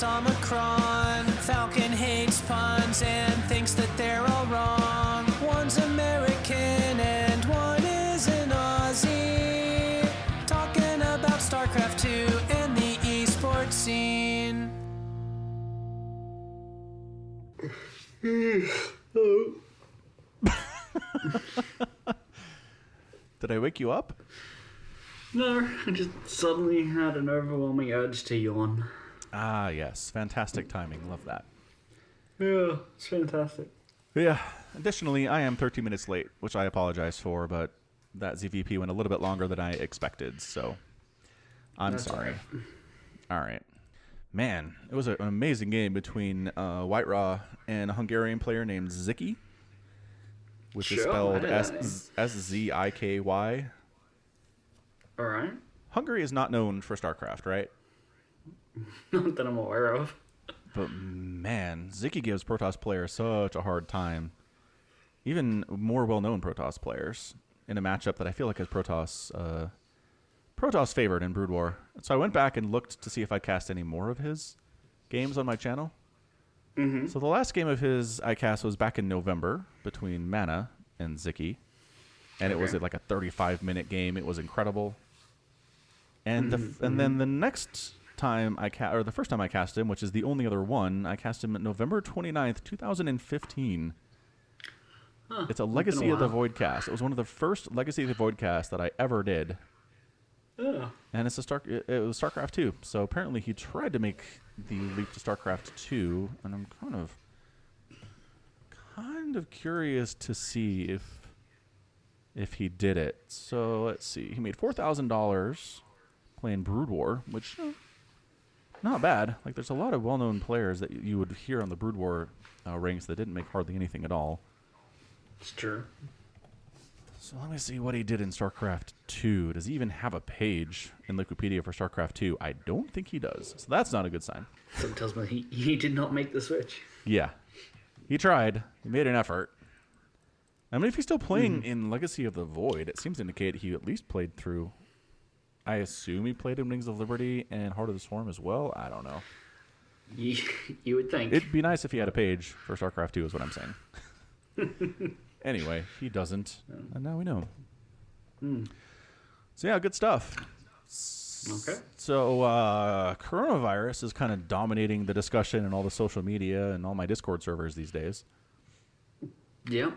Somicron. Falcon hates puns and thinks that they're all wrong. One's American and one is an Aussie. Talking about Starcraft 2 and the esports scene. Did I wake you up? No, I just suddenly had an overwhelming urge to yawn. Ah, yes. Fantastic timing. Love that. Yeah, it's fantastic. Yeah. Additionally, I am 13 minutes late, which I apologize for, but that ZVP went a little bit longer than I expected, so I'm sorry. All right. Man, it was an amazing game between White Raw and a Hungarian player named Zicky, which is spelled S-Z-I-K-Y. All right. Hungary is not known for StarCraft, right? Not that I'm aware of. But man, Zicky gives Protoss players such a hard time. Even more well-known Protoss players in a matchup that I feel like is Protoss favored in Brood War. So I went back and looked to see if I cast any more of his games on my channel. Mm-hmm. So the last game of his I cast was back in November between Mana and Zicky. And it was like a 35-minute game. It was incredible. And then the next time the first time I cast him, which is the only other one, I cast him November 29th, 2015. Huh, it's a Legacy of the Void cast. It was one of the first Legacy of the Void casts that I ever did. Yeah. And it was StarCraft 2. So apparently he tried to make the leap to StarCraft 2, and I'm kind of curious to see if he did it. So let's see. He made $4,000 playing Brood War, which not bad. Like there's a lot of well-known players that you would hear on the Brood War ranks that didn't make hardly anything at all. It's true. So let me see what he did in StarCraft 2. Does he even have a page in Wikipedia for StarCraft 2? I don't think he does. So that's not a good sign. Something tells me he did not make the switch. Yeah. He tried. He made an effort. I mean, if he's still playing in Legacy of the Void, it seems to indicate he at least played through... I assume he played in Wings of Liberty and Heart of the Swarm as well? I don't know. You would think. It'd be nice if he had a page for StarCraft 2 is what I'm saying. Anyway, he doesn't. And now we know. So yeah, good stuff. Okay. So coronavirus is kind of dominating the discussion and all the social media and all my Discord servers these days. Yeah.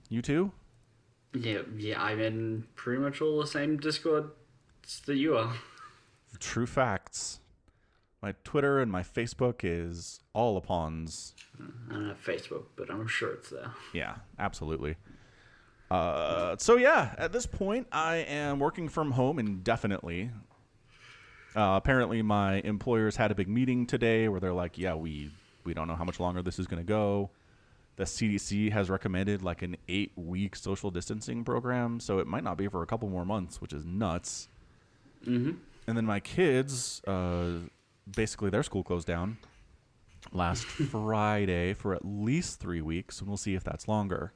You too? Yeah, I'm in pretty much all the same Discord that you are. True facts. My Twitter and my Facebook is all upons. I don't have Facebook, but I'm sure it's there. Yeah, absolutely. So yeah, at this point, I am working from home indefinitely. Apparently, my employers had a big meeting today where they're like, yeah, we don't know how much longer this is going to go. The CDC has recommended like an 8-week social distancing program, so it might not be for a couple more months, which is nuts. Mm-hmm. And then my kids, basically their school closed down last Friday for at least 3 weeks, and we'll see if that's longer.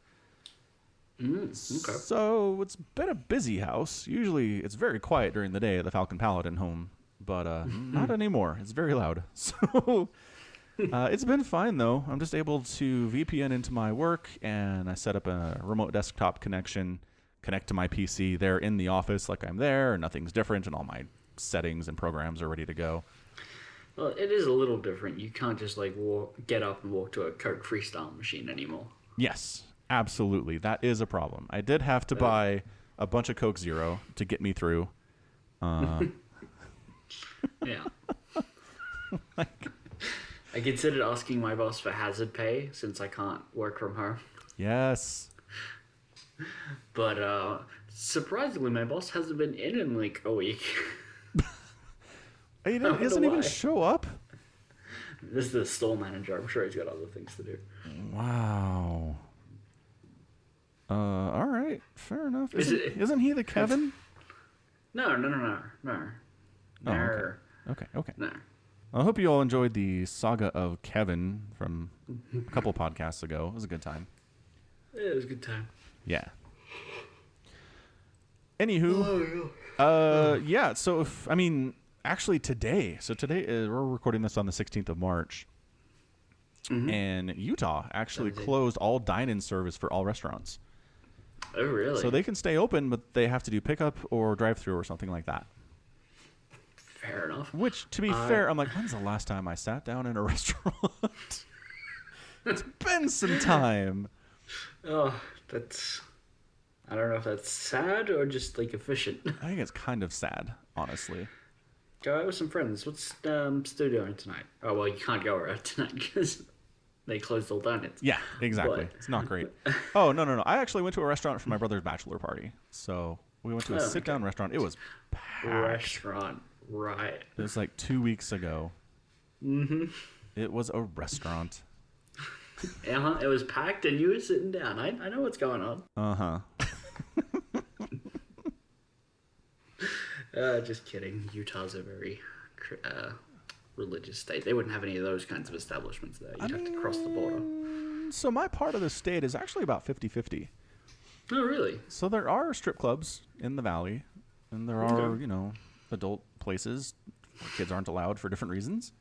Okay. So it's been a busy house. Usually it's very quiet during the day at the Falcon Paladin home, but not anymore. It's very loud. So it's been fine, though. I'm just able to VPN into my work, and I set up a remote desktop connection, connect to my PC there in the office like I'm there, and nothing's different, and all my settings and programs are ready to go. Well, it is a little different. You can't just like get up and walk to a Coke Freestyle machine anymore. Yes, absolutely. That is a problem. I did have to buy a bunch of Coke Zero to get me through. Yeah. I considered asking my boss for hazard pay since I can't work from home. Yes. But surprisingly, my boss hasn't been in like a week. He doesn't even show up? This is the store manager. I'm sure he's got other things to do. Wow. All right. Fair enough. Isn't he the Kevin? No. Oh, okay. No. I hope you all enjoyed the saga of Kevin from a couple podcasts ago. It was a good time. Yeah, it was a good time. Yeah. Anywho, yeah. So actually today. So today we're recording this on the 16th of March. And Utah actually closed all dine-in service for all restaurants. Oh, really? So they can stay open, but they have to do pickup or drive-through or something like that. Fair enough. Which, to be fair, I'm like, when's the last time I sat down in a restaurant? It's been some time. Oh, that's... I don't know if that's sad or just, like, efficient. I think it's kind of sad, honestly. Go out with some friends. What's Stu doing tonight? Oh, well, you can't go out tonight because they closed all dine-ins. Yeah, exactly. But... It's not great. Oh, no. I actually went to a restaurant for my brother's bachelor party. So we went to a sit-down restaurant. It was packed. Restaurant, right. It was like 2 weeks ago. It was a restaurant. It was packed and you were sitting down. I know what's going on. Just kidding. Utah's a very religious state. They wouldn't have any of those kinds of establishments there. You'd have to cross the border. So my part of the state is actually about 50-50. Oh, really? So there are strip clubs in the valley, and there are, adult places where kids aren't allowed for different reasons,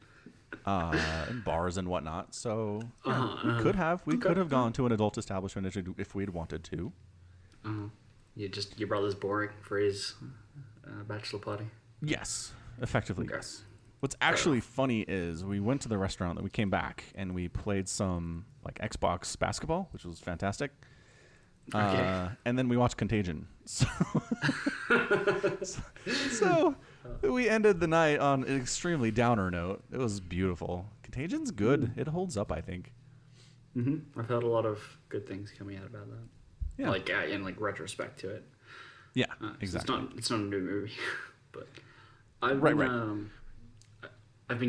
and bars and whatnot. So we could have gone to an adult establishment if we'd wanted to. Your brother's boring for his bachelor party? Yes, effectively, yes. What's actually funny is we went to the restaurant, and we came back, and we played some like Xbox basketball, which was fantastic. And then we watched Contagion. So we ended the night on an extremely downer note. It was beautiful. Contagion's good. It holds up, I think. I've heard a lot of good things coming out about that. Yeah. Like in retrospect to it. Yeah, exactly. So it's not a new movie, but I've been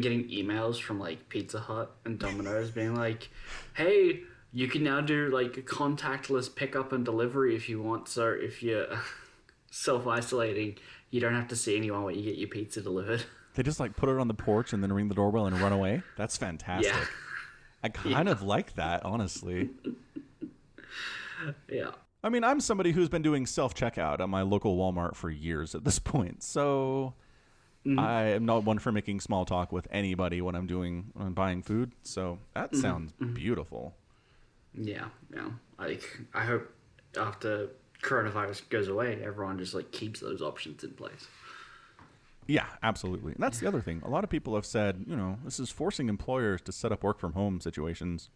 getting emails from like Pizza Hut and Domino's being like, "Hey, you can now do like a contactless pickup and delivery if you want. So if you're self-isolating, you don't have to see anyone when you get your pizza delivered." They just like put it on the porch and then ring the doorbell and run away. That's fantastic. Yeah. I kind of like that, honestly. Yeah. I mean, I'm somebody who's been doing self-checkout at my local Walmart for years at this point. So I am not one for making small talk with anybody when I'm buying food. So that sounds beautiful. Yeah. I hope after coronavirus goes away, everyone just like keeps those options in place. Yeah, absolutely. And that's the other thing. A lot of people have said, this is forcing employers to set up work from home situations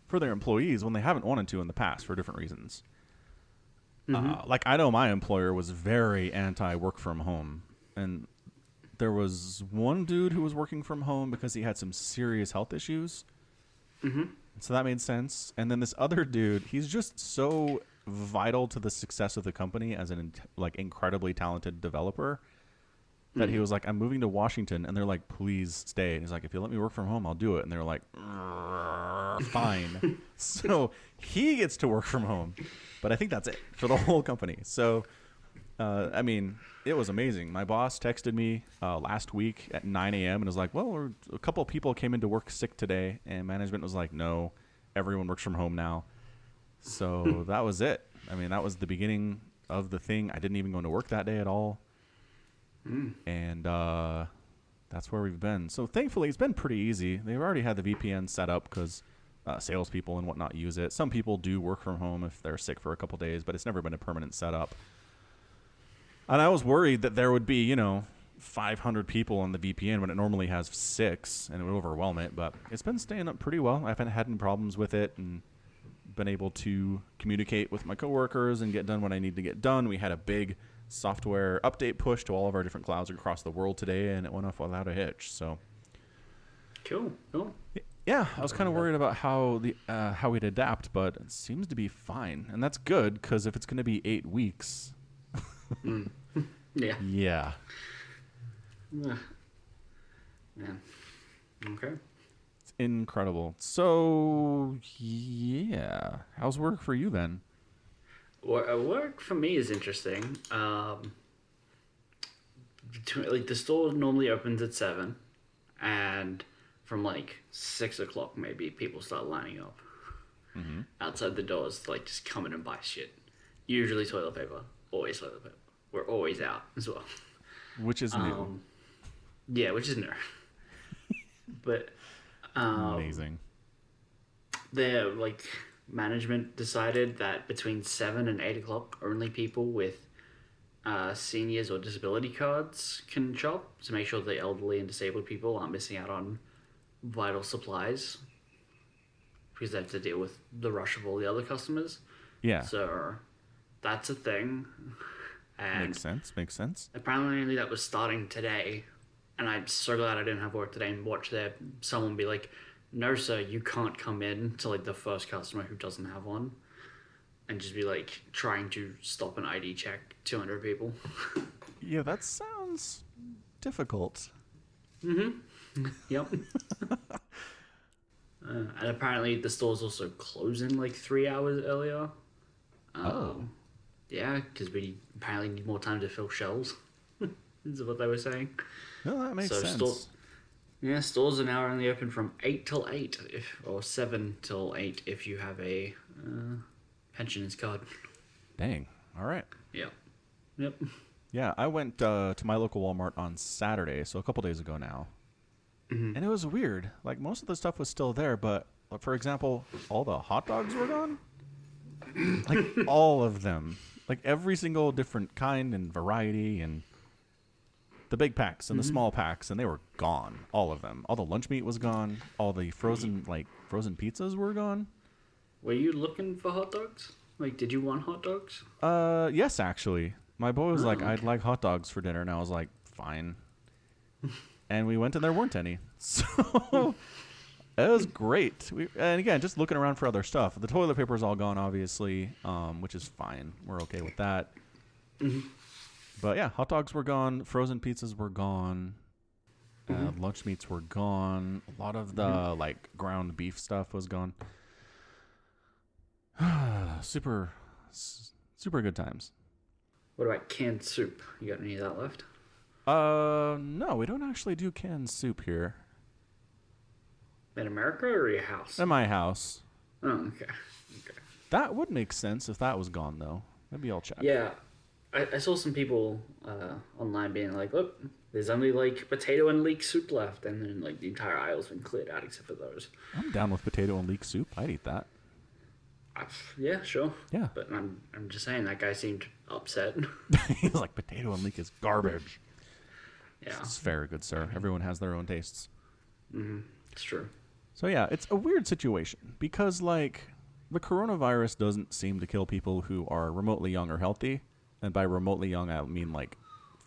for their employees when they haven't wanted to in the past for different reasons. Like I know my employer was very anti work from home, and there was one dude who was working from home because he had some serious health issues. So that made sense. And then this other dude, he's just so vital to the success of the company as an incredibly talented developer that he was like, "I'm moving to Washington," and they're like, "Please stay." And he's like, "If you let me work from home, I'll do it." And they're like, "Fine." So he gets to work from home, but I think that's it for the whole company. So, I mean, it was amazing. My boss texted me last week at 9 a.m. and was like, "Well, a couple of people came into work sick today," and management was like, "No, everyone works from home now." So that was it. I mean, that was the beginning of the thing. I didn't even go into work that day at all. And that's where we've been. So thankfully, it's been pretty easy. They've already had the VPN set up because salespeople and whatnot use it. Some people do work from home if they're sick for a couple days, but it's never been a permanent setup. And I was worried that there would be, 500 people on the VPN when it normally has 6, and it would overwhelm it. But it's been staying up pretty well. I haven't had any problems with it, and been able to communicate with my coworkers and get done what I need to get done. We had a big software update push to all of our different clouds across the world today, and it went off without a hitch. So cool. Yeah, I was kind of worried about how we'd adapt, but it seems to be fine, and that's good because if it's going to be 8 weeks, yeah. Okay. It's incredible. So yeah, how's work for you then? Work for me is interesting. The store normally opens at 7, and from 6 o'clock maybe people start lining up outside the doors, just come in and buy shit. Usually toilet paper, always toilet paper. We're always out as well. Which is new. Yeah, which is new. But Amazing. their management decided that between 7 and 8 o'clock, only people with seniors or disability cards can shop to make sure the elderly and disabled people aren't missing out on vital supplies because they have to deal with the rush of all the other customers. Yeah. So that's a thing. And Makes sense. apparently that was starting today. And I'm so glad I didn't have work today and watch someone be like, no, sir, you can't come in to the first customer who doesn't have one. And just be trying to stop an ID check 200 people. Yeah, that sounds difficult. Mm-hmm. Yep. And apparently the store's also closing 3 hours earlier. Yeah, because we apparently need more time to fill shelves. Is what they were saying. No, that makes sense. Stores are now only open from 8 till 8, or 7 till 8 if you have a pensioners card. Dang. All right. Yeah. Yep. Yeah, I went to my local Walmart on Saturday, so a couple days ago now. Mm-hmm. And it was weird. Most of the stuff was still there, but for example, all the hot dogs were gone. All of them. Every single different kind and variety, and the big packs and the small packs, and they were gone. All of them. All the lunch meat was gone. All the frozen pizzas were gone. Were you looking for hot dogs? Did you want hot dogs? Yes, actually. My boy was okay. I'd like hot dogs for dinner, and I was like, fine. And we went, and there weren't any. So it was great. And again, just looking around for other stuff. The toilet paper is all gone, obviously, which is fine. We're okay with that. Mm-hmm. But yeah, hot dogs were gone. Frozen pizzas were gone. Lunch meats were gone. A lot of the ground beef stuff was gone. super good times. What about canned soup? You got any of that left? No, we don't actually do canned soup here. In America or your house? At my house. Oh, okay. That would make sense if that was gone, though. Maybe I'll check. Yeah. I saw some people online being like, look, there's only potato and leek soup left. And then the entire aisle's been cleared out except for those. I'm down with potato and leek soup. I'd eat that. Yeah, sure. Yeah. But I'm just saying that guy seemed upset. He's like, potato and leek is garbage. Yeah. It's fair, good sir. Everyone has their own tastes. Mm-hmm. It's true. So yeah, it's a weird situation because the coronavirus doesn't seem to kill people who are remotely young or healthy. And by remotely young, I mean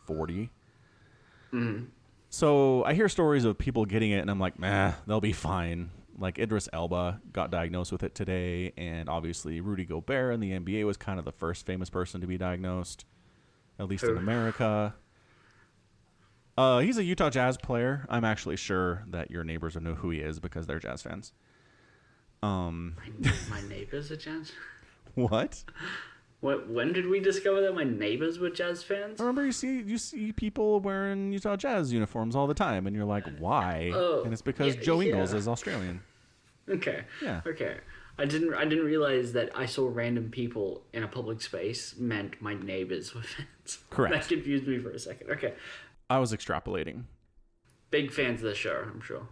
40. Mm-hmm. So I hear stories of people getting it, and I'm like, nah, they'll be fine. Idris Elba got diagnosed with it today, and obviously Rudy Gobert in the NBA was kind of the first famous person to be diagnosed, at least in America. He's a Utah Jazz player. I'm actually sure that your neighbors will know who he is because they're Jazz fans. My neighbors are Jazz? What? When did we discover that my neighbors were Jazz fans? Remember, you see people wearing Utah Jazz uniforms all the time, and you're like, why? And it's because Joe Ingles is Australian. Okay. Yeah. Okay. I didn't realize that I saw random people in a public space meant my neighbors were fans. Correct. That confused me for a second. Okay. I was extrapolating. Big fans of the show, I'm sure.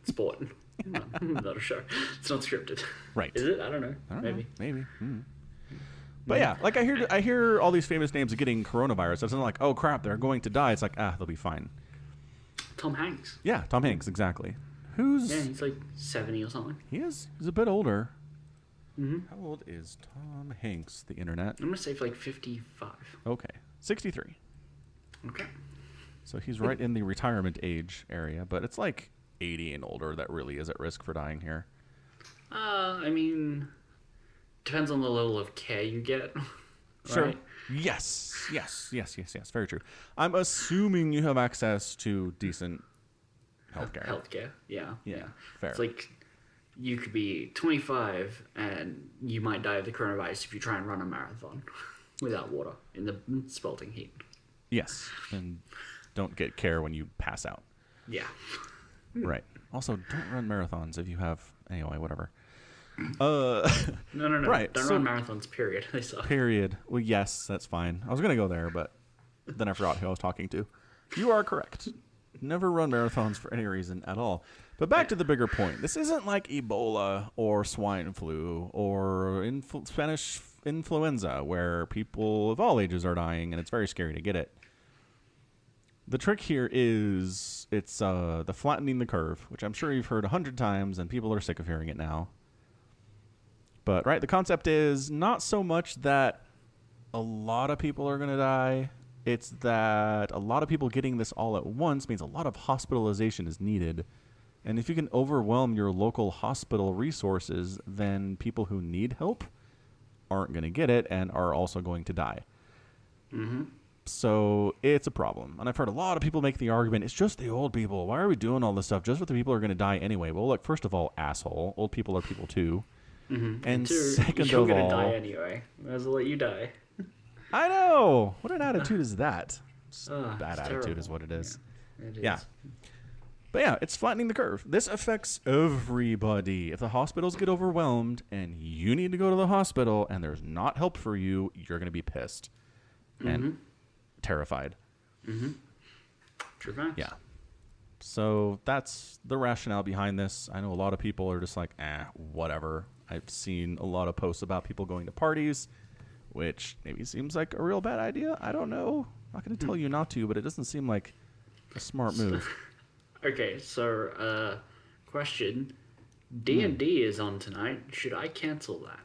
Sport. Not a show. It's not scripted. Right. Is it? I don't know. Maybe. Mm. But yeah, I hear all these famous names of getting coronavirus. It's not oh crap, they're going to die. It's they'll be fine. Tom Hanks. Yeah, Tom Hanks, exactly. Who's... Yeah, he's 70 or something. He is. He's a bit older. Mm-hmm. How old is Tom Hanks, the internet? I'm going to say 55. Okay. 63. Okay. So he's right in the retirement age area, but it's 80 and older that really is at risk for dying here. I mean, depends on the level of care you get. Sure. Right? Yes. Very true. I'm assuming you have access to decent healthcare. Healthcare, yeah. Fair. It's you could be 25 and you might die of the coronavirus if you try and run a marathon without water in the sweltering heat. Yes, and don't get care when you pass out. Yeah. Right. Also, don't run marathons if you have... Anyway, whatever. No. Right. Don't run marathons, period. They suck. Period. Well, yes, that's fine. I was going to go there, but Then I forgot who I was talking to. You are correct. Never run marathons for any reason at all. But back to the bigger point. This isn't like Ebola or swine flu or Spanish influenza where people of all ages are dying and it's very scary to get it. The trick here is it's the flattening the curve, which I'm sure you've heard 100 times and people are sick of hearing it now. But, right, the concept is not so much that a lot of people are going to die. It's that a lot of people getting this all at once means a lot of hospitalization is needed. And if you can overwhelm your local hospital resources, then people who need help aren't going to get it and are also going to die. Mm-hmm. So it's a problem. And I've heard a lot of people make the argument, it's just the old people. Why are we doing all this stuff just with the people who are going to die anyway? Well, look, first of all, asshole. Old people are people too. Mm-hmm. And two, second you're of gonna all, die anyway. Might as well let you die. I know. What an attitude is that? Bad it's attitude terrible. is what it is. It is. Yeah. But yeah, it's flattening the curve. This affects everybody. If the hospitals get overwhelmed and you need to go to the hospital and there's not help for you, you're going to be pissed and terrified. Mm-hmm. True facts. Yeah. So that's the rationale behind this. I know a lot of people are just like, whatever. I've seen a lot of posts about people going to parties, which maybe seems like a real bad idea. I don't know. I'm not going to tell you not to, but it doesn't seem like a smart move. Okay, so question: D&D is on tonight. Should I cancel that?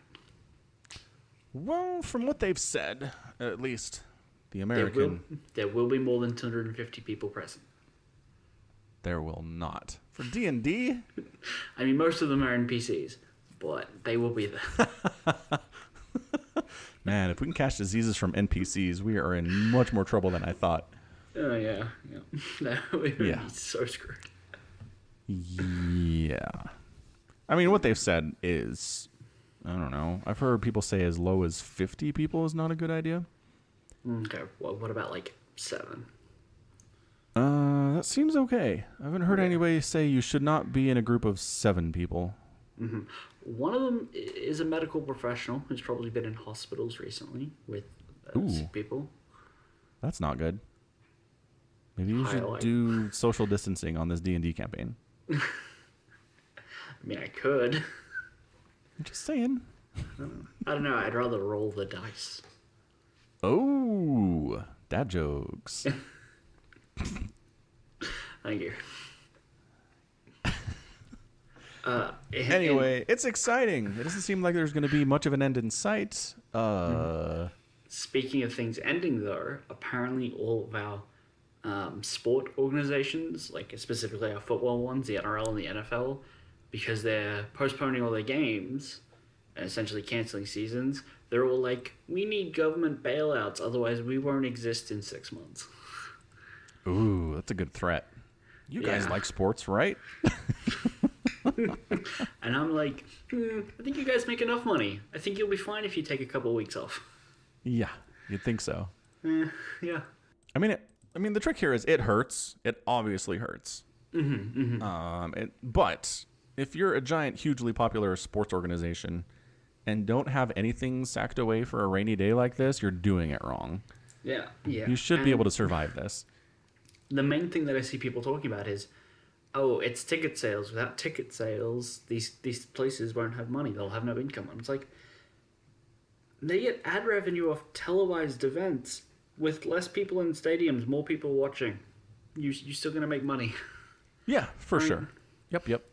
Well, from what they've said, at least the American, There will be more than 250 people present. there will not. For D&D, I mean, most of them are NPCs, but they will be there. man, if we can catch diseases from NPCs, we are in much more trouble than I thought. Oh yeah. No, we would Yeah. be so screwed. Yeah. I mean, what they've said is, I don't know. I've heard people say as low as 50 people is not a good idea. Okay, well, what about like 7? That seems okay. I haven't heard anybody say you should not be in a group of 7 people. Mm-hmm. One of them is a medical professional who's probably been in hospitals recently with sick people. That's not good. Maybe you should Highlight. do social distancing on this D&D campaign. I mean, I could. I'm just saying. I don't know. I'd rather roll the dice. Oh, dad jokes. Thank you. Anyway, it's exciting. It doesn't seem like there's going to be much of an end in sight. Speaking of things ending, though, apparently all of our sport organizations, like specifically our football ones, the NRL and the NFL, because they're postponing all their games and essentially canceling seasons, they're all like, we need government bailouts, otherwise we won't exist in 6 months. Ooh, that's a good threat. You guys like sports, right? And I'm like, I think you guys make enough money. I think you'll be fine if you take a couple of weeks off. Yeah, you'd think so. Yeah. I mean, the trick here is it hurts. It obviously hurts. But if you're a giant, hugely popular sports organization and don't have anything sacked away for a rainy day like this, you're doing it wrong. Yeah. You should be able to survive this. The main thing that I see people talking about is, oh, it's ticket sales. Without ticket sales, these places won't have money. They'll have no income. And it's like, they get ad revenue off televised events with less people in stadiums, more people watching. You're still going to make money. Yeah, for sure. Yep.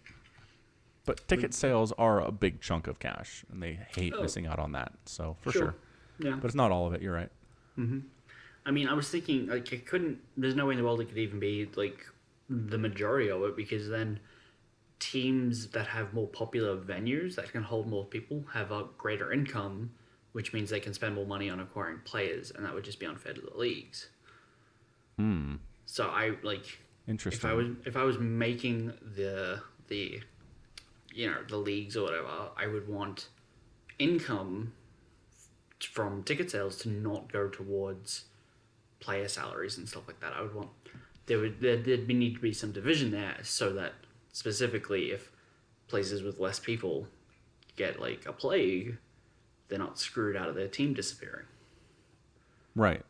But ticket sales are a big chunk of cash, and they hate missing out on that. So, for sure. Yeah. But it's not all of it. You're right. I mean, I was thinking, like, there's no way in the world it could even be, like, the majority of it, because then teams that have more popular venues that can hold more people have a greater income, which means they can spend more money on acquiring players, and that would just be unfair to the leagues. So I, like, Interesting. if I was making the leagues or whatever, I would want income from ticket sales to not go towards player salaries and stuff like that. I would want there'd need to be some division there, so that specifically if places with less people get like a plague, they're not screwed out of their team disappearing. Right.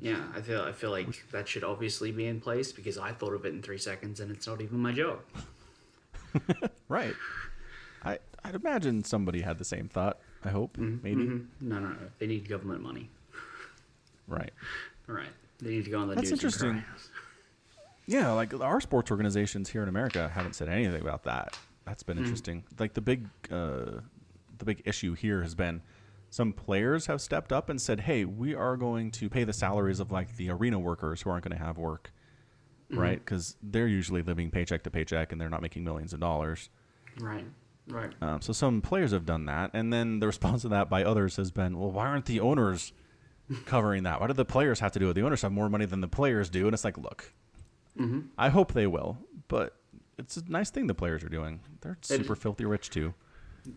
Yeah, I feel like that should obviously be in place because I thought of it in 3 seconds and it's not even my job. Right. I'd imagine somebody had the same thought. I hope, maybe. No. They need government money. Right. All right. They need to go on the That's news interesting. and cry. Yeah, like our sports organizations here in America haven't said anything about that. That's been interesting. Like the big issue here has been some players have stepped up and said, "Hey, we are going to pay the salaries of like the arena workers who aren't going to have work, right? Because they're usually living paycheck to paycheck and they're not making millions of dollars." Right. So some players have done that, and then the response to that by others has been, "Well, why aren't the owners covering that? Why do the players have to do it? The owners have more money than the players do." And it's like, look, I hope they will, but it's a nice thing the players are doing. They're super filthy rich too.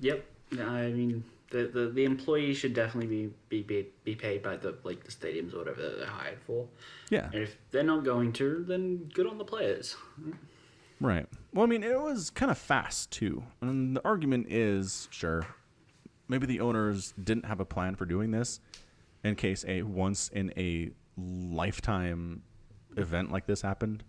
Yep. Yeah, I mean, the employees should definitely be paid by the stadiums or whatever that they're hired for. Yeah. And if they're not going to, then good on the players. Right. Well, I mean, it was kind of fast too. And the argument is, sure, maybe the owners didn't have a plan for doing this in case a once in a lifetime event like this happened.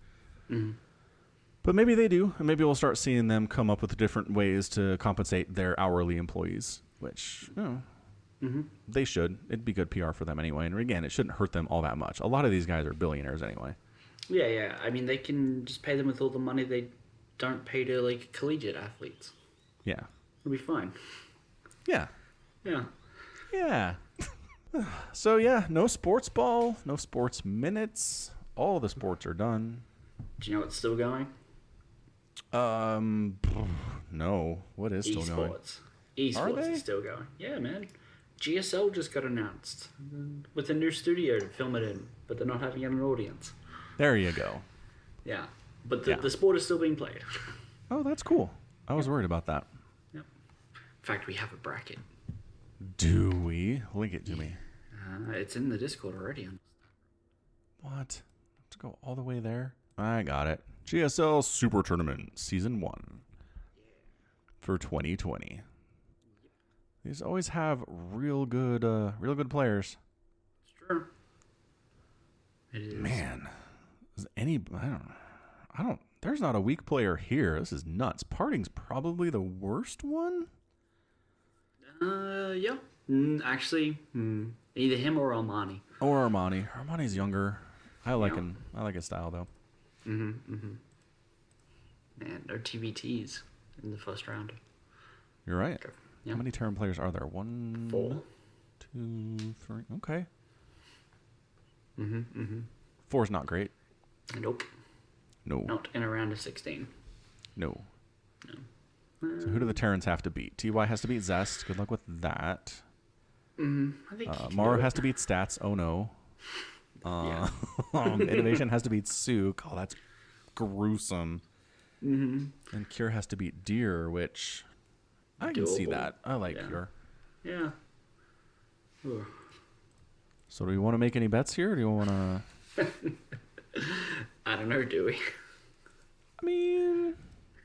But maybe they do, and maybe we'll start seeing them come up with different ways to compensate their hourly employees, which, they should. It'd be good PR for them anyway. And again, it shouldn't hurt them all that much. A lot of these guys are billionaires anyway. Yeah. I mean, they can just pay them with all the money they don't pay to, like, collegiate athletes. Yeah. It'll be fine. Yeah. Yeah. Yeah. So, yeah, no sports ball, no sports minutes. All the sports are done. Do you know what's still going? No. What is still going? Esports. Esports is still going. Yeah, man. GSL just got announced with a new studio to film it in, but they're not having an audience. There you go. Yeah. But the sport is still being played. Oh, that's cool. I was worried about that. Yep. In fact, we have a bracket. Do we? Link it to me. It's in the Discord already. What? To go all the way there? I got it. GSL Super Tournament Season 1 for 2020. These always have real good players. It's true. It is. Man, is I don't. There's not a weak player here. This is nuts. Parting's probably the worst one. Yeah. Actually, either him or Armani. Or Armani. Armani's younger. I like him. I like his style though. Man, no TBTs in the first round. You're right. Yeah. How many term players are there? 1, 4. 2, 3. Okay. 4's not great. Nope. No. Not in a round of 16. No. So who do the Terrans have to beat? TY has to beat Zest. Good luck with that. I think Mara has to beat Stats. Oh no. Innovation has to beat Sook. Oh, that's gruesome. And Cure has to beat Deer, which I can see that. I like Cure. Yeah. Ugh. So do we want to make any bets here? Or do you want to? I don't know, do we? I mean,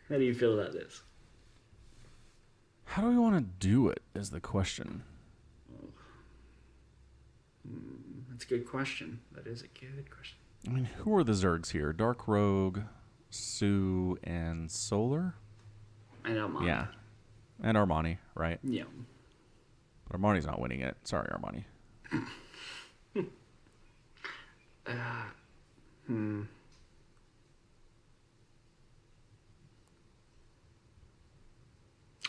How do you feel about this? how do we want to do it is the question. That's a good question. That is a good question. I mean, who are the Zergs here? Dark Rogue, Sue, and Solar? And Armani. Yeah. And Armani, right? Yeah. But Armani's not winning it. Sorry, Armani.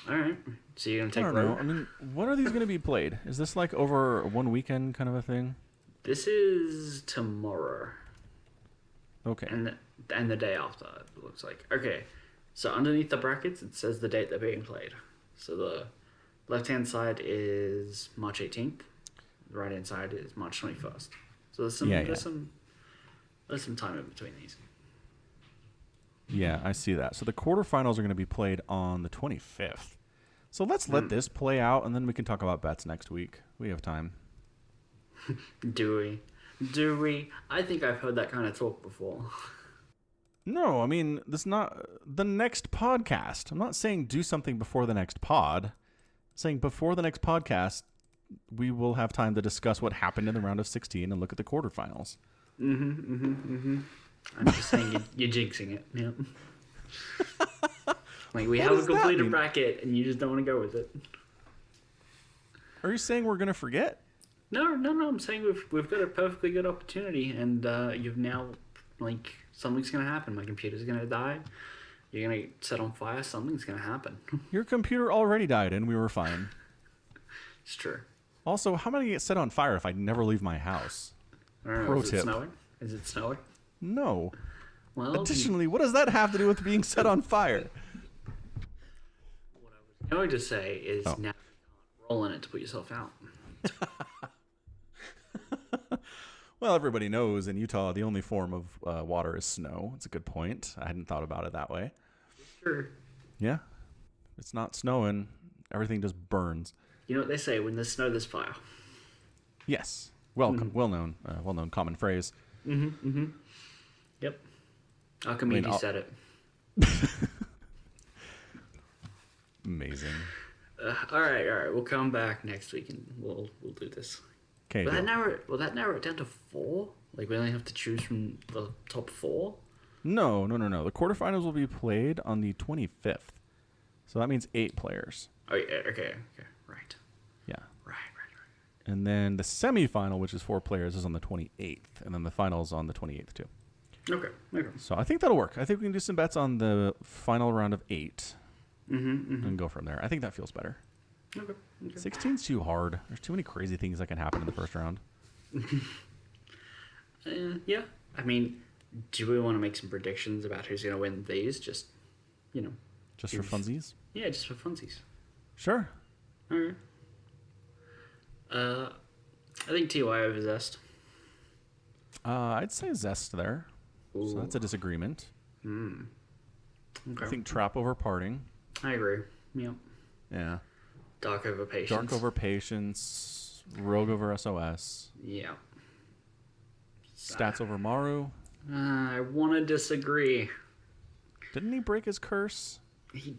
All right. So you're going to I take don't know. Rogue? I mean, when are these going to be played? Is this like over one weekend kind of a thing? This is tomorrow. Okay. And the day after, it looks like. Okay. So underneath the brackets, it says the date they're being played. So the left-hand side is March 18th. The right-hand side is March 21st. So there's some time in between these. Yeah, I see that. So the quarterfinals are going to be played on the 25th. So let's let this play out, and then we can talk about bets next week. We have time. Do we? I think I've heard that kind of talk before. No, I mean, this is not the next podcast. I'm not saying do something before the next pod. I'm saying before the next podcast, we will have time to discuss what happened in the round of 16 and look at the quarterfinals. I'm just saying you're jinxing it. Yeah. Like, we What have a does that completed mean? bracket, and you just don't want to go with it. Are you saying we're going to forget? No. I'm saying we've got a perfectly good opportunity, and you've now, like, something's gonna happen. My computer's gonna die. You're gonna get set on fire. Something's gonna happen. Your computer already died and we were fine. It's true. Also, how am I going to get set on fire if I never leave my house? I don't know. Pro Is it tip. snowing? Is it snowing? No. Well, Additionally, what does that have to do with being set on fire? what I was going to say is Oh. now you can't roll in it to put yourself out. Well, everybody knows in Utah the only form of water is snow. It's a good point. I hadn't thought about it that way. Sure. Yeah. If it's not snowing, everything just burns. You know what they say: when there's snow, there's fire. Yes. Well known common phrase. Yep. Archimedes I'll- said it. Amazing. All right. We'll come back next week and we'll do this. Okay. Will that narrow it down to 4? Like, we only have to choose from the top 4? No. The quarterfinals will be played on the 25th. So that means 8 players. Oh, yeah. Okay. Right. Yeah. Right. And then the semifinal, which is 4 players, is on the 28th. And then the finals on the 28th, too. Okay. So I think that'll work. I think we can do some bets on the final round of 8 and go from there. I think that feels better. Okay. 16's too hard. There's too many crazy things that can happen in the first round. Yeah. I mean, do we want to make some predictions about who's going to win these? Just, Just for funsies? Yeah, just for funsies. Sure. All right. I think TY over Zest. I'd say Zest there. So that's a disagreement. Okay. I think Trap over Parting. I agree. Yep. Yeah. Dark over Patience. Dark over Patience. Rogue over SOS. Yeah. Stats over Maru. I want to disagree. Didn't he break his curse? I think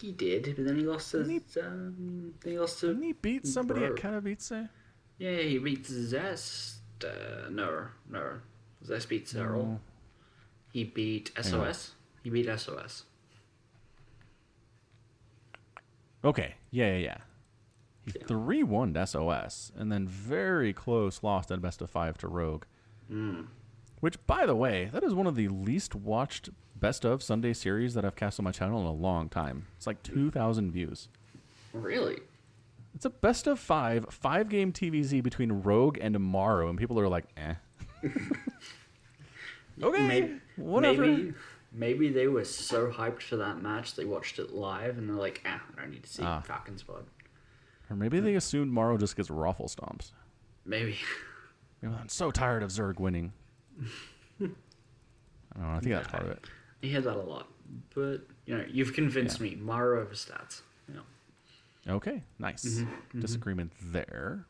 he did, but then he lost his. Then he lost to. Didn't he beat somebody Rogue. at Katowice? Yeah, he beat Zest. No. Zest beat Zeril. No. He beat SOS. He beat SOS. Okay. Yeah. He 3-1'd SOS, and then very close lost at best of 5 to Rogue. Which, by the way, that is one of the least watched best of Sunday series that I've cast on my channel in a long time. It's like 2,000 views. Really? It's a best of 5-game TVZ between Rogue and Amaru, and people are like, eh. Okay, whatever. Maybe they were so hyped for that match they watched it live and they're like, I don't need to see Falcon's blood. Or maybe they assumed Maru just gets raffle stomps. Maybe. I'm so tired of Zerg winning. I don't know. I think that's part of it. You hear that a lot. But, you've convinced me. Maru over stats. Okay, nice. Disagreement there.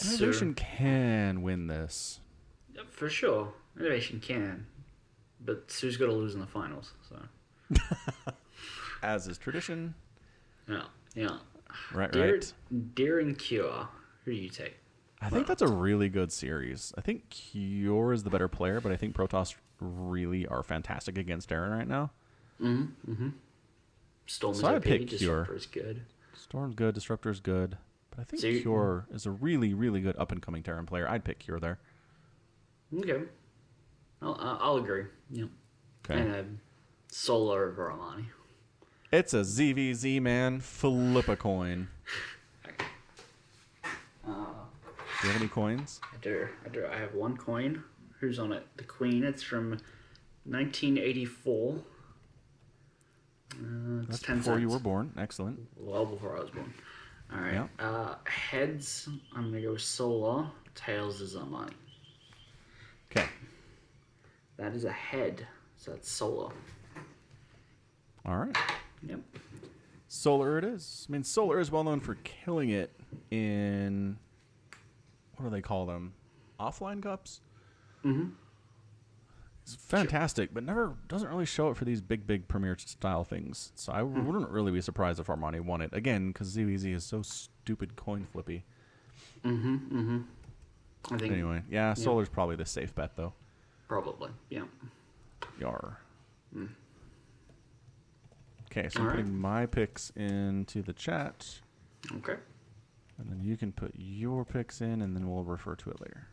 Innovation can win this. For sure. Innovation can. But Sue's got to lose in the finals. So. As is tradition. Yeah. Right. Deer and Cure. Who do you take? I think that's a really good series. I think Cure is the better player, but I think Protoss really are fantastic against Darren right now. Storm is So I'd OP. pick Disruptor Cure. is good. Storm's good, Disruptor's good. But I think So Cure is a really, really good up-and-coming Terran player. I'd pick Cure there. Okay. I'll agree. Yeah. Okay. And Solar over Armani. It's a ZVZ, man. Flip a coin. Do you have any coins? I do. I have one coin. Who's on it? The Queen. It's from 1984. It's That's 10 before cents. you were born. Excellent. Well before I was born. All right. Yeah. Heads. I'm gonna go with Solar. Tails is Armani. Okay. That is a head. So that's Solar. All right. Yep. Solar it is. I mean, Solar is well known for killing it in... What do they call them? Offline cups? It's fantastic, but never doesn't really show up for these big premiere style things. So I wouldn't really be surprised if Armani won it again, because ZVZ is so stupid coin flippy. I think. Anyway, yeah, Solar's probably the safe bet though. Probably, yeah. Yar. Okay, so I'm putting my picks into the chat. Okay. And then you can put your picks in, and then we'll refer to it later.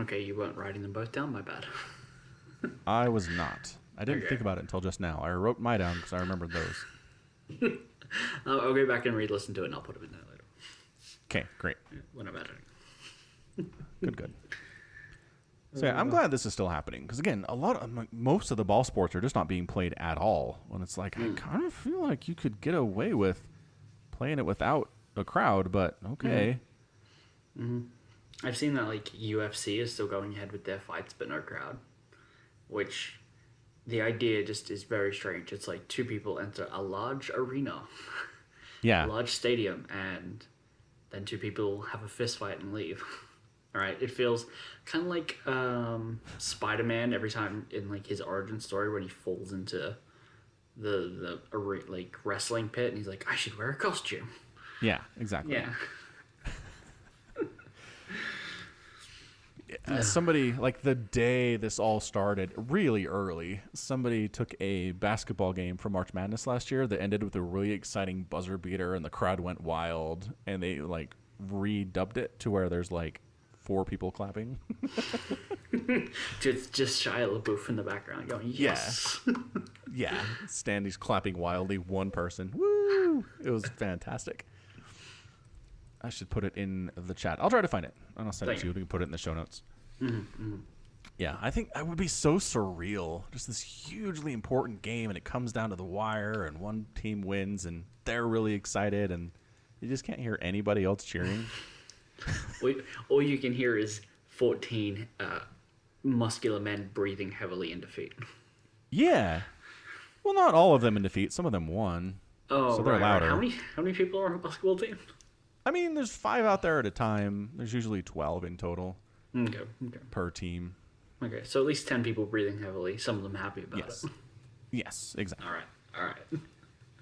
Okay, you weren't writing them both down, my bad. I was not. I didn't think about it until just now. I wrote mine down because I remembered those. I'll go back and re-listen to it, and I'll put them in there later. Okay, great. When I'm editing. Good. So yeah, I'm glad this is still happening because again, most of the ball sports are just not being played at all. When it's like I kind of feel like you could get away with playing it without a crowd, but okay. I've seen that like UFC is still going ahead with their fights, but no crowd. Which, the idea just is very strange. It's like two people enter a large arena, Yeah, a large stadium, and then two people have a fist fight and leave. All right, it feels kind of like Spider-Man every time in like his origin story when he falls into the like wrestling pit and he's like, I should wear a costume. yeah, exactly. Yeah. Somebody, like the day this all started, really early, somebody took a basketball game from March Madness last year that ended with a really exciting buzzer beater and the crowd went wild, and they like redubbed it to where there's like 4 people clapping. just Shia LaBeouf in the background going, yes. Yeah. Standy's clapping wildly, one person. Woo! It was fantastic. I should put it in the chat. I'll try to find it, and I'll send it to you. We can put it in the show notes. Yeah, I think that would be so surreal. Just this hugely important game, and it comes down to the wire, and one team wins, and they're really excited, and you just can't hear anybody else cheering. All you can hear is 14 muscular men breathing heavily in defeat. Yeah. Well, not all of them in defeat. Some of them won. Oh, so they're louder. How many people are on a basketball team? I mean, there's 5 out there at a time. There's usually 12 in total. Okay. Per team. Okay, so at least 10 people breathing heavily. Some of them happy about it. Yes, exactly. All right.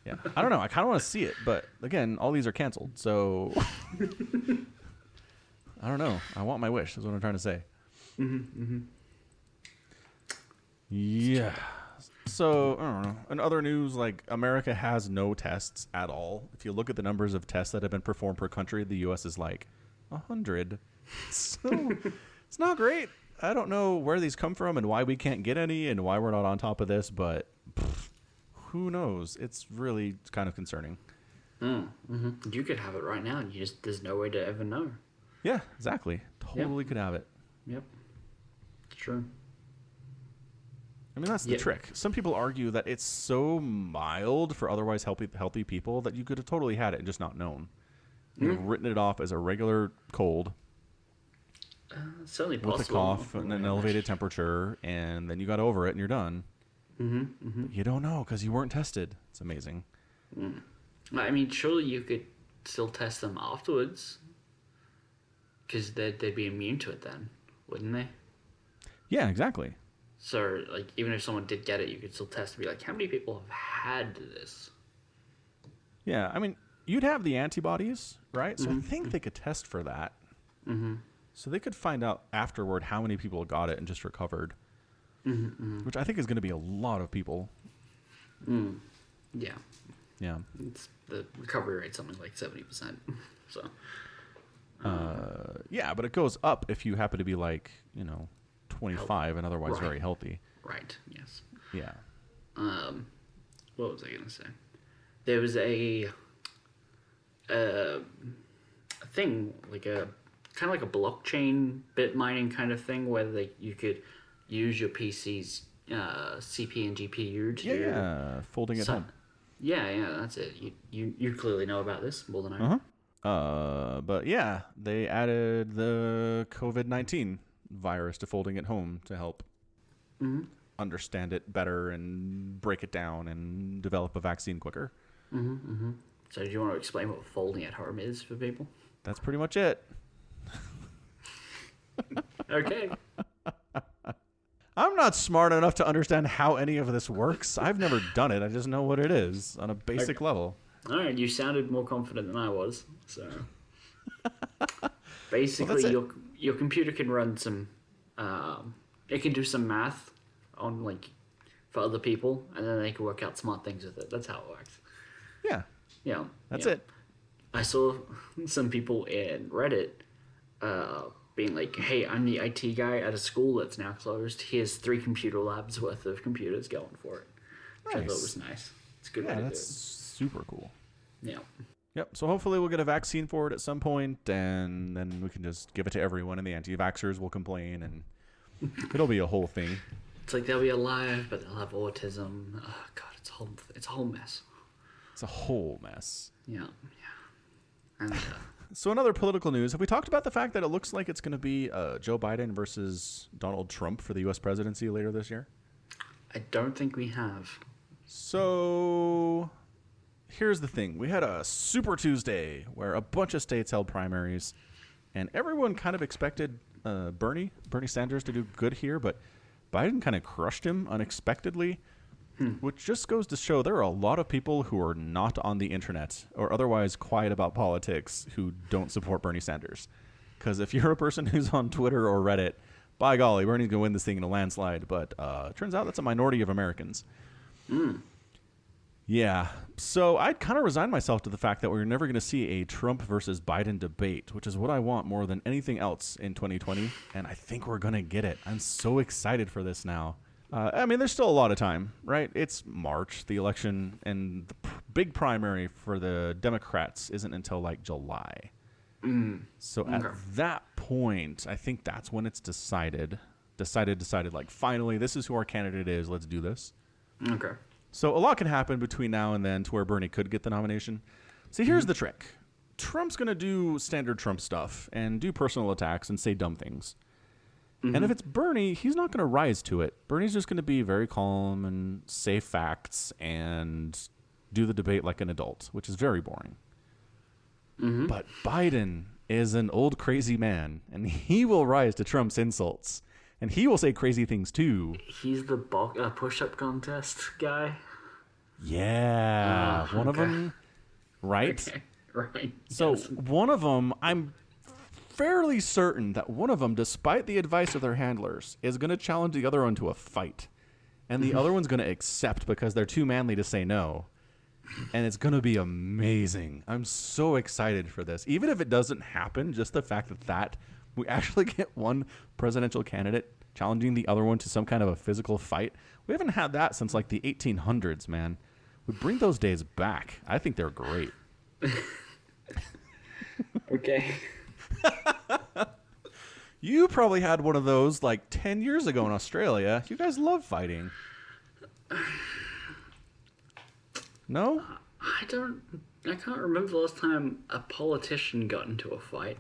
Yeah. I don't know. I kind of want to see it, but again, all these are canceled, so I don't know. I want my wish. Is what I'm trying to say. Yeah. So, I don't know. In other news, like, America has no tests at all. If you look at the numbers of tests that have been performed per country, the U.S. is like 100. So, it's not great. I don't know where these come from and why we can't get any and why we're not on top of this, but who knows? It's really kind of concerning. You could have it right now, and there's no way to ever know. Yeah, exactly. Totally could have it. Yep. It's true. I mean, that's the trick. Some people argue that it's so mild for otherwise healthy people that you could have totally had it and just not known. You've written it off as a regular cold. Certainly possible. With a cough and an elevated temperature, and then you got over it and you're done. You don't know because you weren't tested. It's amazing. I mean, surely you could still test them afterwards, because they'd be immune to it then, wouldn't they? Yeah, exactly. So, like, even if someone did get it, you could still test to be like, how many people have had this? Yeah, I mean, you'd have the antibodies, right? So I think they could test for that. So they could find out afterward how many people got it and just recovered, which I think is going to be a lot of people. Yeah. Yeah. The recovery rate's something like 70%. So. Yeah, but it goes up if you happen to be like, 25 and otherwise very healthy. Right. Yes. Yeah. What was I gonna say? There was a thing like a kind of like a blockchain bit mining kind of thing where you could use your PC's CPU and GPU to folding at home. Yeah, that's it. You clearly know about this more than I do. But yeah, they added the COVID-19 virus to folding at home to help understand it better and break it down and develop a vaccine quicker. So do you want to explain what folding at home is for people? That's pretty much it. Okay. I'm not smart enough to understand how any of this works. I've never done it. I just know what it is on a basic level. All right, you sounded more confident than I was. So basically, your computer can run some. It can do some math on like for other people, and then they can work out smart things with it. That's how it works. Yeah. Yeah. That's it. I saw some people in Reddit being like, hey, I'm the IT guy at a school that's now closed. Here's 3 computer labs worth of computers going for it. Which I thought was nice. It's a good way to do it. That's super cool. Yeah. Yep. So hopefully we'll get a vaccine for it at some point, and then we can just give it to everyone, and the anti-vaxxers will complain, and it'll be a whole thing. It's like they'll be alive, but they'll have autism. Oh, God, it's a whole mess. It's a whole mess. Yeah. And so in other political news, have we talked about the fact that it looks like it's going to be Joe Biden versus Donald Trump for the U.S. presidency later this year? I don't think we have. So here's the thing. We had a Super Tuesday where a bunch of states held primaries, and everyone kind of expected Bernie Sanders to do good here, but Biden kind of crushed him unexpectedly, which just goes to show there are a lot of people who are not on the internet or otherwise quiet about politics who don't support Bernie Sanders. Because if you're a person who's on Twitter or Reddit, by golly, Bernie's going to win this thing in a landslide. But it turns out that's a minority of Americans. Yeah. So I'd kind of resigned myself to the fact that we're never going to see a Trump versus Biden debate, which is what I want more than anything else in 2020. And I think we're going to get it. I'm so excited for this now. I mean, there's still a lot of time, right? It's March. The election and the big primary for the Democrats isn't until like July. So at that point, I think that's when it's decided, like, finally, this is who our candidate is. Let's do this. Okay. So a lot can happen between now and then to where Bernie could get the nomination. See, here's the trick. Trump's going to do standard Trump stuff and do personal attacks and say dumb things. And if it's Bernie, he's not going to rise to it. Bernie's just going to be very calm and say facts and do the debate like an adult, which is very boring. But Biden is an old crazy man, and he will rise to Trump's insults. And he will say crazy things too. He's the push-up contest guy? Yeah. One of them, right? Okay. Right. So yes. one of them, I'm fairly certain that one of them, despite the advice of their handlers, is going to challenge the other one to a fight. And the other one's going to accept because they're too manly to say no. And it's going to be amazing. I'm so excited for this. Even if it doesn't happen, just the fact that we actually get one presidential candidate challenging the other one to some kind of a physical fight. We haven't had that since like the 1800s, man. We bring those days back. I think they're great. Okay. You probably had one of those like 10 years ago in Australia. You guys love fighting. No? I can't remember the last time a politician got into a fight.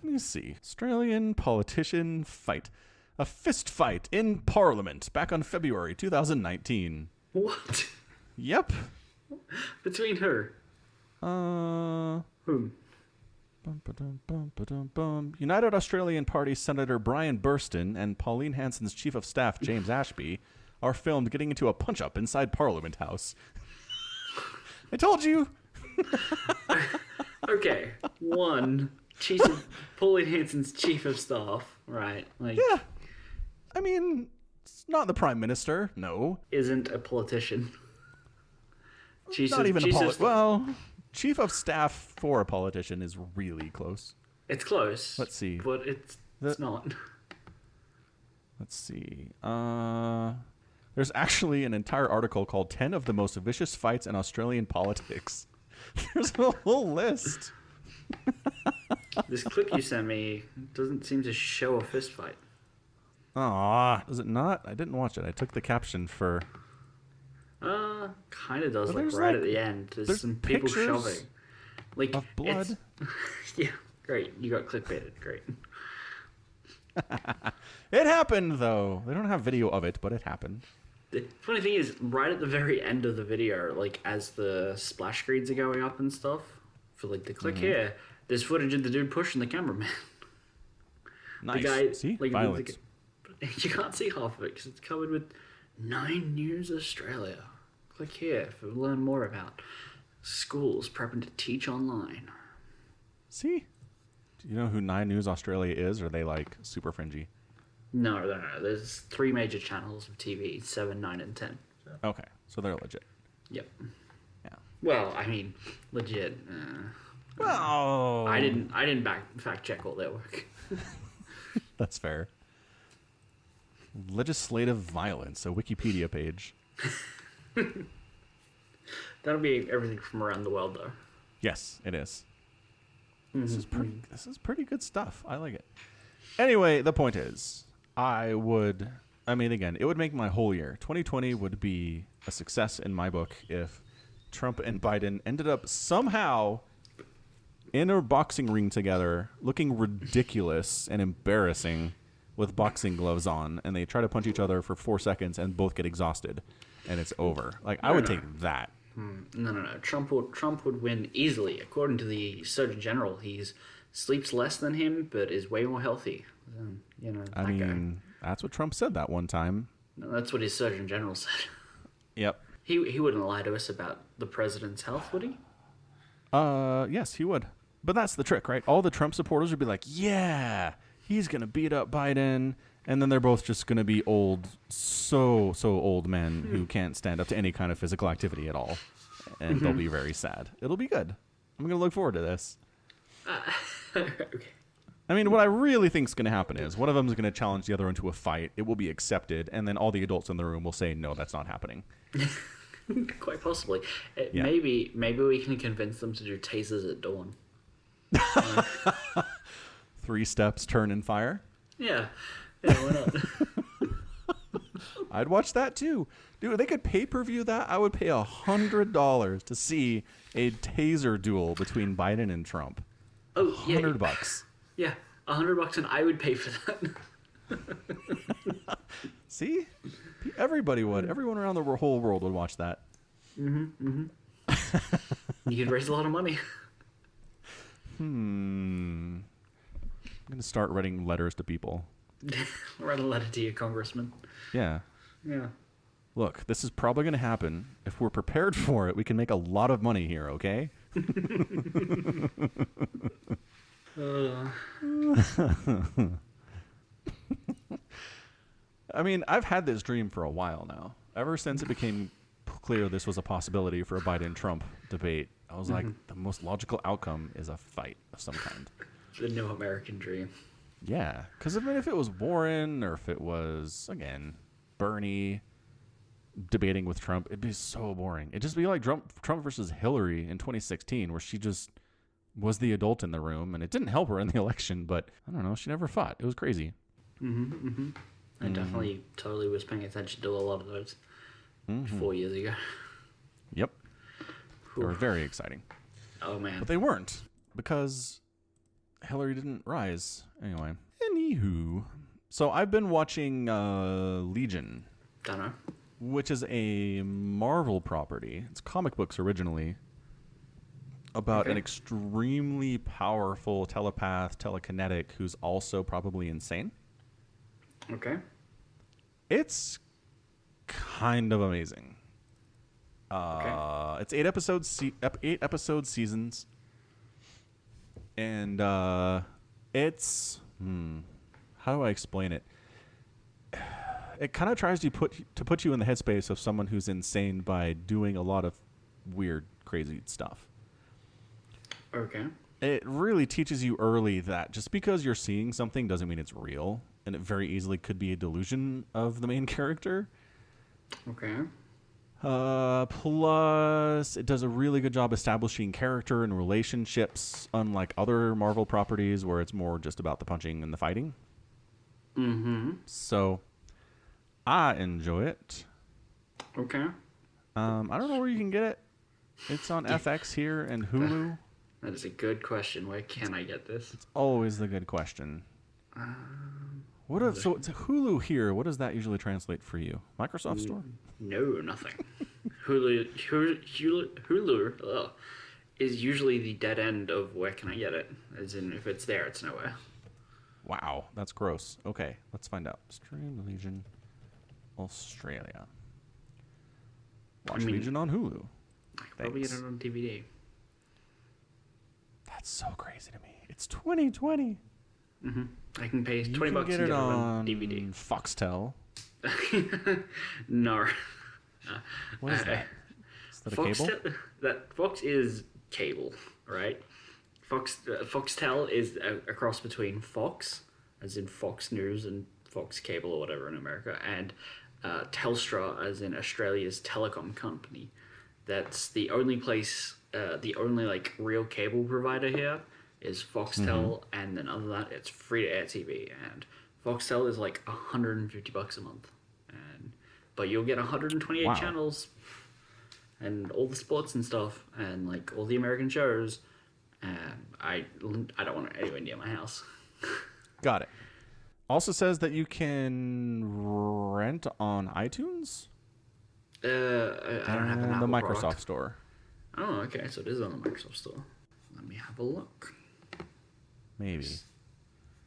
Let me see. Australian politician fight. A fist fight in Parliament back on February 2019. What? Yep. Between who? Whom? United Australian Party Senator Brian Burston and Pauline Hanson's Chief of Staff James Ashby are filmed getting into a punch-up inside Parliament House. I told you! Okay, one, Pauline Hanson's Chief of Staff, right? Like, Yeah. I mean, it's not the Prime Minister, no. isn't a politician. Not even a politician. Well, Chief of Staff for a politician is really close. It's close. Let's see. But it's not. Let's see. There's actually an entire article called 10 of the Most Vicious Fights in Australian Politics. There's a whole list. This clip you sent me doesn't seem to show a fist fight. Aw, does it not? I didn't watch it. I took the caption for... Kind of does, But like there's, right like, at the end. There's there's some people pictures shoving. Like, of blood. it's- Yeah, great. You got clickbaited. Great. It happened, though. They don't have video of it, but it happened. The funny thing is, right at the very end of the video, like as the splash screens are going up and stuff, for like the click here, there's footage of the dude pushing the cameraman. Nice. The guy, See? like, Violence. You can't see half of it because it's covered with 9 News Australia. Click here to learn more about schools prepping to teach online. See? Do you know who 9 News Australia is? Or are they like super fringy? No. There's 3 major channels of TV: 7, 9, and 10. So. Okay, so they're legit. Yep. Yeah. Well, I mean, legit. Well, I didn't fact check all their work. That's fair. Legislative violence, a Wikipedia page. That'll be everything from around the world, though. Yes, it is. This is pretty good stuff. I like it. Anyway, the point is, it would make my whole year. 2020 would be a success in my book if Trump and Biden ended up somehow in a boxing ring together, looking ridiculous and embarrassing with boxing gloves on, and they try to punch each other for 4 seconds and both get exhausted, and it's over. I would take that. No. Trump would win easily. According to the Surgeon General, he sleeps less than him, but is way more healthy. Guy. That's what Trump said that one time. No, that's what his Surgeon General said. Yep. He wouldn't lie to us about the president's health, would he? Yes, he would. But that's the trick, right? All the Trump supporters would be like, yeah, he's going to beat up Biden. And then they're both just going to be old, so old men who can't stand up to any kind of physical activity at all. And they'll be very sad. It'll be good. I'm going to look forward to this. Okay. I mean, what I really think is going to happen is one of them is going to challenge the other into a fight. It will be accepted. And then all the adults in the room will say, no, that's not happening. Quite possibly. Yeah. Maybe we can convince them to do tasers at dawn. 3 steps, turn, and fire. Yeah, why not? I'd watch that too. Dude, they could pay-per-view that. I would pay $100 to see a taser duel between Biden and Trump. Oh, yeah. $100. Yeah, $100 and I would pay for that. See? Everybody would. Everyone around the whole world would watch that. You could raise a lot of money. I'm going to start writing letters to people. Write a letter to your congressman. Yeah. Yeah. Look, this is probably going to happen. If we're prepared for it, we can make a lot of money here, okay? I mean, I've had this dream for a while now. Ever since it became clear this was a possibility for a Biden-Trump debate, I was like, the most logical outcome is a fight of some kind. The new American dream. Yeah, because if it was Warren or if it was, again, Bernie debating with Trump, it'd be so boring. It'd just be like Trump versus Hillary in 2016, where she just was the adult in the room, and it didn't help her in the election, but I don't know, she never fought. It was crazy. I definitely totally was paying attention to a lot of those 4 years ago. Yep. They were very exciting. Oh, man. But they weren't, because Hillary didn't rise. Anywho. So I've been watching Legion, Dunno. which is a Marvel property. It's comic books originally, about an extremely powerful telepath, telekinetic, who's also probably insane. Okay. It's kind of amazing. It's 8 episodes, 8 episode seasons, and it's how do I explain it? It kind of tries to put you in the headspace of someone who's insane by doing a lot of weird, crazy stuff. Okay. It really teaches you early that just because you're seeing something doesn't mean it's real, and it very easily could be a delusion of the main character. Okay. Plus, it does a really good job establishing character and relationships, unlike other Marvel properties where it's more just about the punching and the fighting. So, I enjoy it. Okay. I don't know where you can get it. It's on FX here and Hulu. That is a good question. Where can I get this? It's always the good question. So it's a Hulu here. What does that usually translate for you? Microsoft Store? No, nothing. Hulu is usually the dead end of where can I get it. As in, if it's there, it's nowhere. Wow, that's gross. Okay, let's find out. Stream Legion Australia. Watch Legion on Hulu. Probably get it on DVD. That's so crazy to me. It's 2020. I can pay $20 You to can get get it it on on DVD. Foxtel. No. What is that? Is that a cable? Fox is cable, right? Foxtel is a cross between Fox, as in Fox News and Fox Cable or whatever in America, and Telstra, as in Australia's telecom company. That's the only place, the only like real cable provider here is Foxtel, and then other than that, it's free to air TV. And Foxtel is like $150 a month, but you'll get 128 channels, and all the sports and stuff, and like all the American shows. I don't want it anywhere near my house. Got it. Also says that you can rent on iTunes. I don't have an Apple the Microsoft product. Store. Oh, okay, so it is on the Microsoft Store. Let me have a look. Maybe.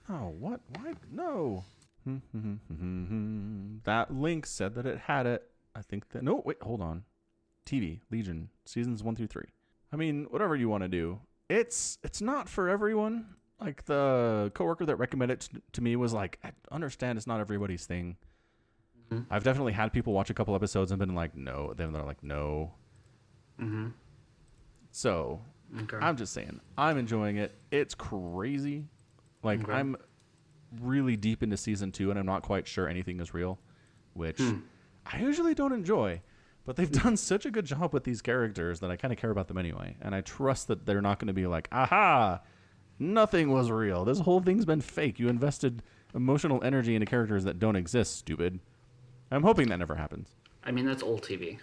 Oh, what? Why? No. That link said that it had it. I think that... No, wait, hold on. TV, Legion, seasons 1 through 3. I mean, whatever you want to do. It's not for everyone. Like, the coworker that recommended it to me was like, I understand it's not everybody's thing. I've definitely had people watch a couple episodes and been like, no. Then they're like, no. So, I'm just saying, I'm enjoying it. It's crazy. Like, I'm really deep into season 2, and I'm not quite sure anything is real, which I usually don't enjoy. But they've done such a good job with these characters that I kind of care about them anyway. And I trust that they're not going to be like, aha, nothing was real. This whole thing's been fake. You invested emotional energy into characters that don't exist, stupid. I'm hoping that never happens. I mean, that's old TV.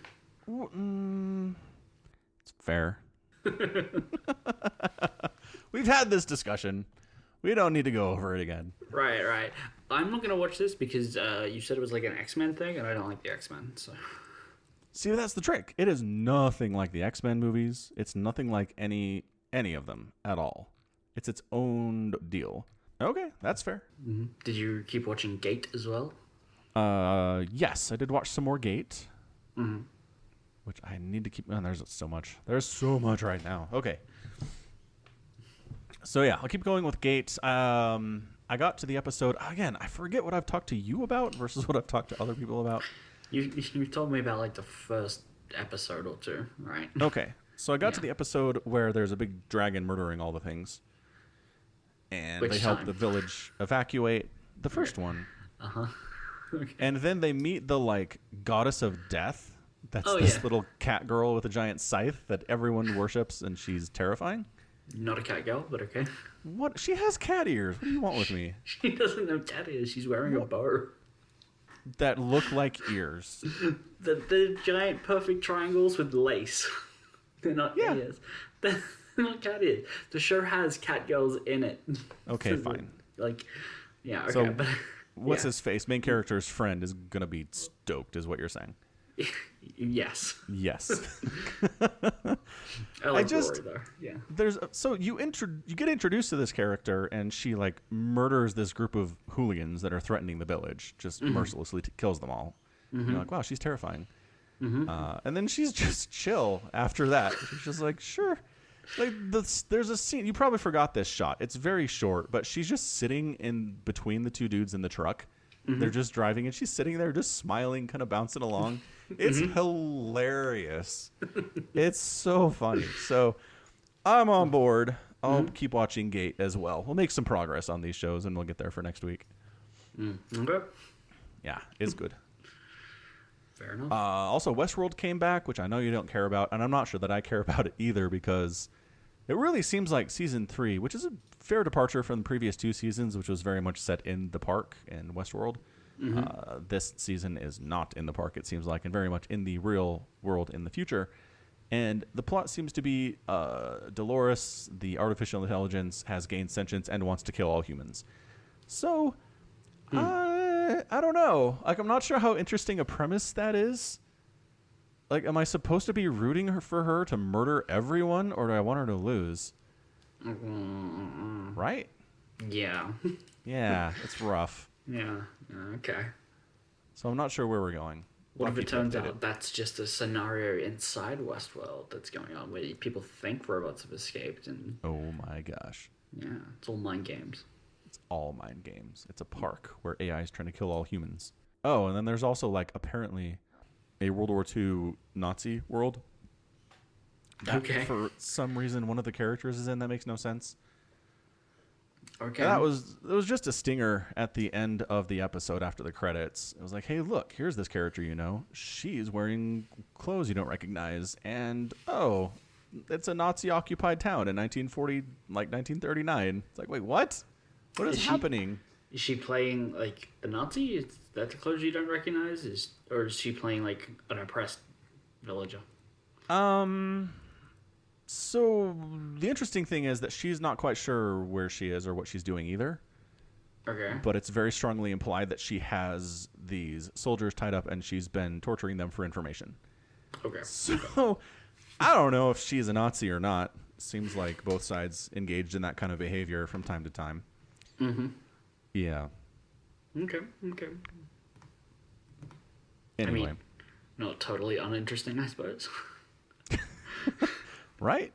It's fair. We've had this discussion. We don't need to go over it again. Right. I'm not going to watch this because you said it was like an X-Men thing, and I don't like the X-Men, so... See, that's the trick. It is nothing like the X-Men movies. It's nothing like any of them at all. It's its own deal. Okay, that's fair. Did you keep watching Gate as well? Yes, I did watch some more Gate. Which I need to keep... Oh, there's so much. There's so much right now. Okay. So yeah, I'll keep going with Gate. I got to the episode... Again, I forget what I've talked to you about versus what I've talked to other people about. You told me about like the first episode or two, right? Okay, so I got to the episode where there's a big dragon murdering all the things, and they help the village evacuate. The first one. Okay. And then they meet the like goddess of death. That's this little cat girl with a giant scythe that everyone worships, and she's terrifying. Not a cat girl, but okay. What? She has cat ears. What do you want with me? She doesn't have cat ears. She's wearing a bow. That look like ears. The giant perfect triangles with lace. They're not ears. They're not cat ears. The show has cat girls in it. Okay, so fine. Like, yeah, okay. So, but, what's his face? Main character's friend is going to be stoked, is what you're saying. Yes. I like Rory, though. Yeah. So you get introduced to this character, and she like murders this group of hooligans that are threatening the village. Just mercilessly kills them all. You're like, wow, she's terrifying. And then she's just chill after that. She's just like, sure. Like there's a scene. You probably forgot this shot. It's very short, but she's just sitting in between the two dudes in the truck. They're just driving, and she's sitting there just smiling, kind of bouncing along. It's hilarious. It's so funny. So I'm on board. I'll keep watching Gate as well. We'll make some progress on these shows, and we'll get there for next week. Okay. Yeah, it's good. Fair enough. Also, Westworld came back, which I know you don't care about, and I'm not sure that I care about it either, because it really seems like season 3, which is a fair departure from the previous 2 seasons, which was very much set in the park in Westworld. This season is not in the park, it seems like, and very much in the real world in the future. And the plot seems to be Dolores, the artificial intelligence, has gained sentience and wants to kill all humans. So, I don't know. Like, I'm not sure how interesting a premise that is. Like, am I supposed to be rooting for her to murder everyone, or do I want her to lose? Right? Yeah. Yeah, it's rough. Yeah. Okay. So I'm not sure where we're going. What I'll if it keep you turns updated. out that's just a scenario inside Westworld that's going on, where people think robots have escaped, and Oh my gosh. yeah, it's all mind games. It's all mind games. It's a park where AI is trying to kill all humans. Oh, and then there's also, like, apparently a World War II Nazi world. That, Okay. For some reason, one of the characters is in. That makes no sense. Okay. It was just a stinger at the end of the episode after the credits. It was like, hey, look, here's this character you know. She's wearing clothes you don't recognize. And, oh, it's a Nazi-occupied town in 1939. It's like, wait, what? What is happening? Is she playing like a Nazi? Is that the clothes you don't recognize? Or is she playing like an oppressed villager? So the interesting thing is that she's not quite sure where she is or what she's doing either. Okay. But it's very strongly implied that she has these soldiers tied up and she's been torturing them for information. Okay. So I don't know if she's a Nazi or not. Seems like both sides engaged in that kind of behavior from time to time. Mm-hmm. Yeah. Okay. Anyway. I mean, not totally uninteresting, I suppose. Right?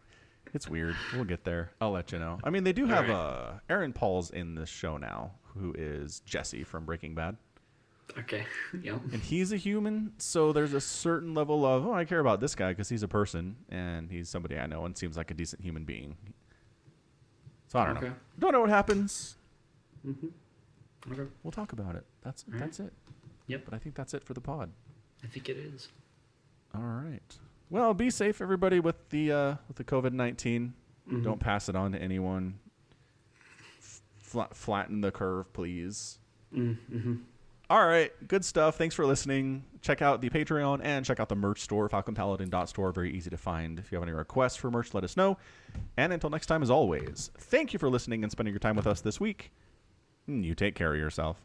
It's weird. We'll get there. I'll let you know. I mean, they do have Aaron Paul's in this show now, who is Jesse from Breaking Bad. Okay. Yeah. And he's a human, so there's a certain level of, I care about this guy because he's a person, and he's somebody I know and seems like a decent human being. So I don't know. Don't know what happens. Mm-hmm. Okay. We'll talk about it. That's it. Yep. But I think that's it for the pod. I think it is. All right. Well, be safe, everybody, with the COVID-19. Mm-hmm. Don't pass it on to anyone. Flatten the curve, please. Mm-hmm. All right. Good stuff. Thanks for listening. Check out the Patreon and check out the merch store, falconpaladin.store. Very easy to find. If you have any requests for merch, let us know. And until next time, as always, thank you for listening and spending your time with us this week. You take care of yourself.